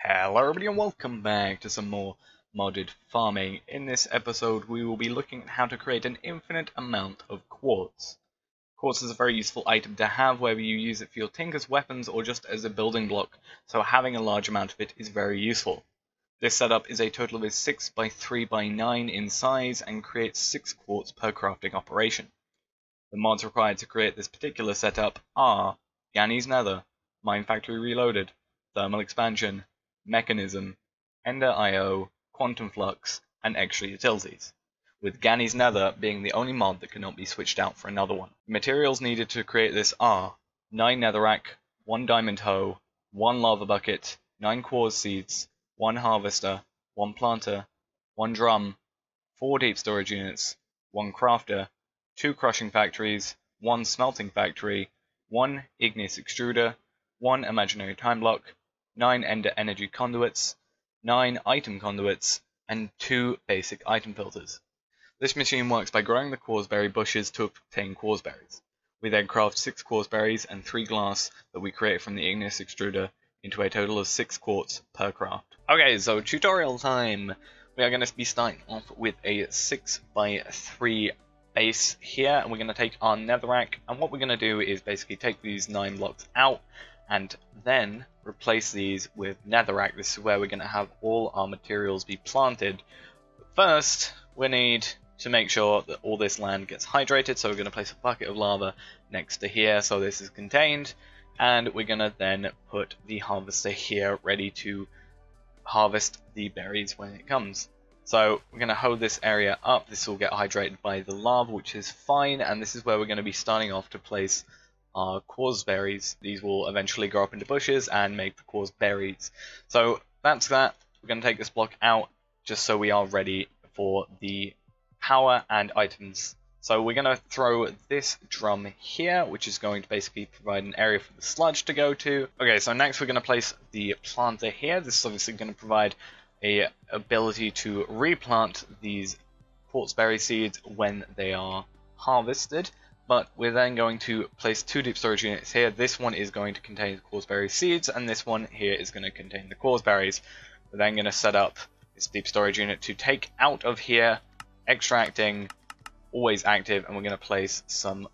Hello everybody and welcome back to some more modded farming. In this episode we will be looking at how to create an infinite amount of quartz. Quartz is a very useful item to have, whether you use it for your tinkers, weapons, or just as a building block, so having a large amount of it is very useful. This setup is a total of 6 by 3 by 9 in size and creates 6 quartz per crafting operation. The mods required to create this particular setup are Gany's Nether, Minefactory Reloaded, Thermal Expansion, Mekanism, Ender.io, Quantum Flux, and extra utilities, with Gany's Nether being the only mod that cannot be switched out for another one. The materials needed to create this are 9 Netherrack, 1 Diamond Hoe, 1 Lava Bucket, 9 Quarz Seeds, 1 Harvester, 1 Planter, 1 Drum, 4 Deep Storage Units, 1 Crafter, 2 Crushing Factories, 1 Smelting Factory, 1 Igneous Extruder, 1 Imaginary Time Block, 9 Ender Energy Conduits, 9 Item Conduits, and 2 basic item filters. This machine works by growing the quartzberry bushes to obtain quartzberries. We then craft 6 quartzberries and 3 glass that we create from the Igneous Extruder into a total of 6 quartz per craft. Okay, so tutorial time! We are going to be starting off with a 6 by 3 base here, and we're going to take our netherrack, and what we're going to do is basically take these 9 blocks out and then replace these with netherrack. This is where we're going to have all our materials be planted. But first, we need to make sure that all this land gets hydrated, so we're going to place a bucket of lava next to here so this is contained, and we're going to then put the harvester here ready to harvest the berries when it comes. So we're going to hoe this area up. This will get hydrated by the lava, which is fine, and this is where we're going to be starting off to place our quartzberries. These will eventually grow up into bushes and make the quartzberries. So that's that. We're going to take this block out just so we are ready for the power and items. So we're going to throw this drum here, which is going to basically provide an area for the sludge to go to. Okay, so next we're going to place the planter here. This is obviously going to provide a ability to replant these quartzberry seeds when they are harvested. But we're then going to place 2 deep storage units here. This one is going to contain the quartzberry seeds, and this one here is going to contain the quartzberries. We're then going to set up this deep storage unit to take out of here, extracting, always active, and we're going to place some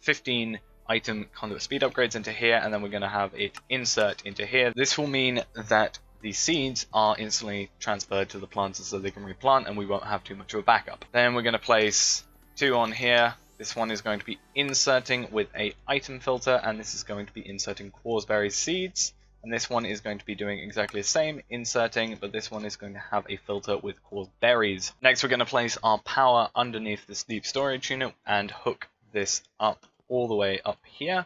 15 item conduit speed upgrades into here, and then we're going to have it insert into here. This will mean that the seeds are instantly transferred to the planters so they can replant, and we won't have too much of a backup. Then we're going to place 2 on here. This one is going to be inserting with a item filter, and this is going to be inserting quartzberry seeds. And this one is going to be doing exactly the same, inserting, but this one is going to have a filter with quartzberries. Next we're going to place our power underneath this deep storage unit and hook this up all the way up here.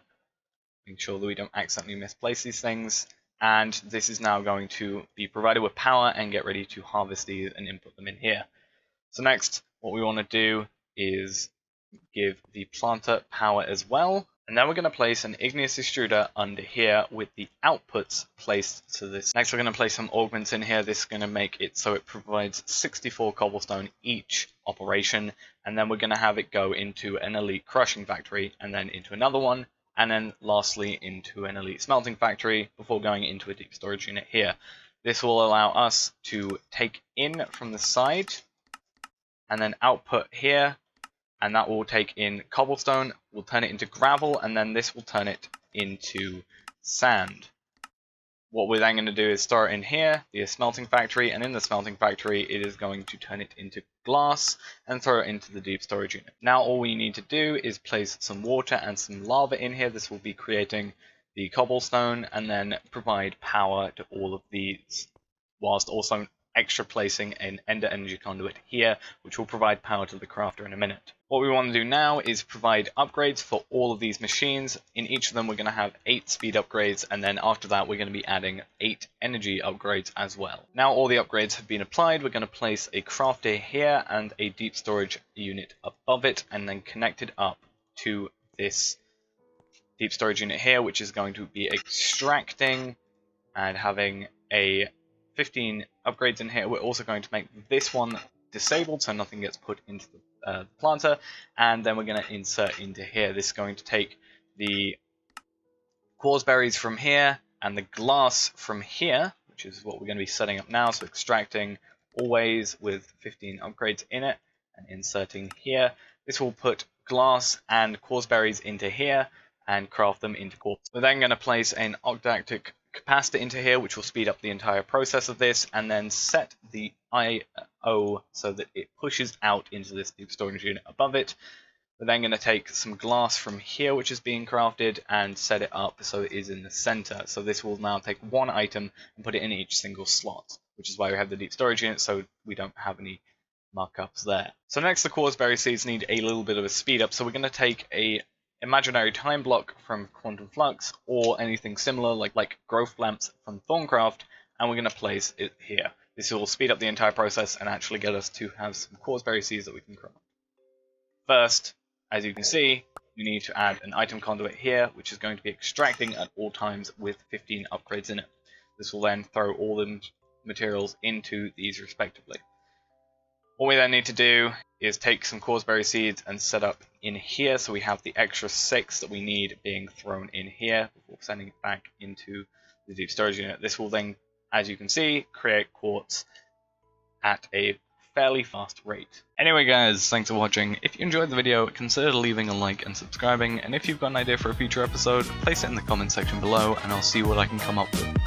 Make sure that we don't accidentally misplace these things. And this is now going to be provided with power and get ready to harvest these and input them in here. So next, what we want to do is give the planter power as well, and then we're going to place an Igneous Extruder under here with the outputs placed to this. Next we're going to place some augments in here. This is going to make it so it provides 64 cobblestone each operation, and then we're going to have it go into an elite crushing factory, and then into another one, and then lastly into an elite smelting factory before going into a deep storage unit here. This will allow us to take in from the side and then output here, and that will take in cobblestone, we'll turn it into gravel, and then this will turn it into sand. What we're then going to do is store it in here, the smelting factory, and in the smelting factory it is going to turn it into glass and throw it into the deep storage unit. Now all we need to do is place some water and some lava in here. This will be creating the cobblestone and then provide power to all of these, whilst also extra placing an Ender Energy Conduit here, which will provide power to the crafter in a minute. What we want to do now is provide upgrades for all of these machines. In each of them we're going to have 8 speed upgrades, and then after that we're going to be adding 8 energy upgrades as well. Now all the upgrades have been applied, we're going to place a crafter here and a deep storage unit above it, and then connect it up to this deep storage unit here, which is going to be extracting and having a 15 upgrades in here. We're also going to make this one disabled so nothing gets put into the planter, and then we're going to insert into here. This is going to take the quartzberries from here and the glass from here, which which is what we're going to be setting up now. So extracting always with 15 upgrades in it and inserting here. This will put glass and quartz berries into here and craft them into quartz. We're then going to place an octadic capacitor into here, which will speed up the entire process of this, and then set the I/O so that it pushes out into this deep storage unit above it. We're then going to take some glass from here, which is being crafted, and set it up so it is in the center. So this will now take one item and put it in each single slot, which is why we have the deep storage unit, so we don't have any markups there. So next, the Quarz berry seeds need a little bit of a speed up, so we're going to take a imaginary time block from Quantum Flux, or anything similar like growth lamps from Thorncraft, and we're going to place it here. This will speed up the entire process and actually get us to have some Quarz berry seeds that we can craft. First, as you can see, we need to add an item conduit here, which is going to be extracting at all times with 15 upgrades in it. This will then throw all the materials into these respectively. What we then need to do is take some Quarz berry seeds and set up in here, so we have the extra 6 that we need being thrown in here before sending it back into the deep storage unit. This will then, as you can see, create quartz at a fairly fast rate. Anyway guys, thanks for watching. If you enjoyed the video, consider leaving a like and subscribing, and if you've got an idea for a future episode, place it in the comment section below and I'll see what I can come up with.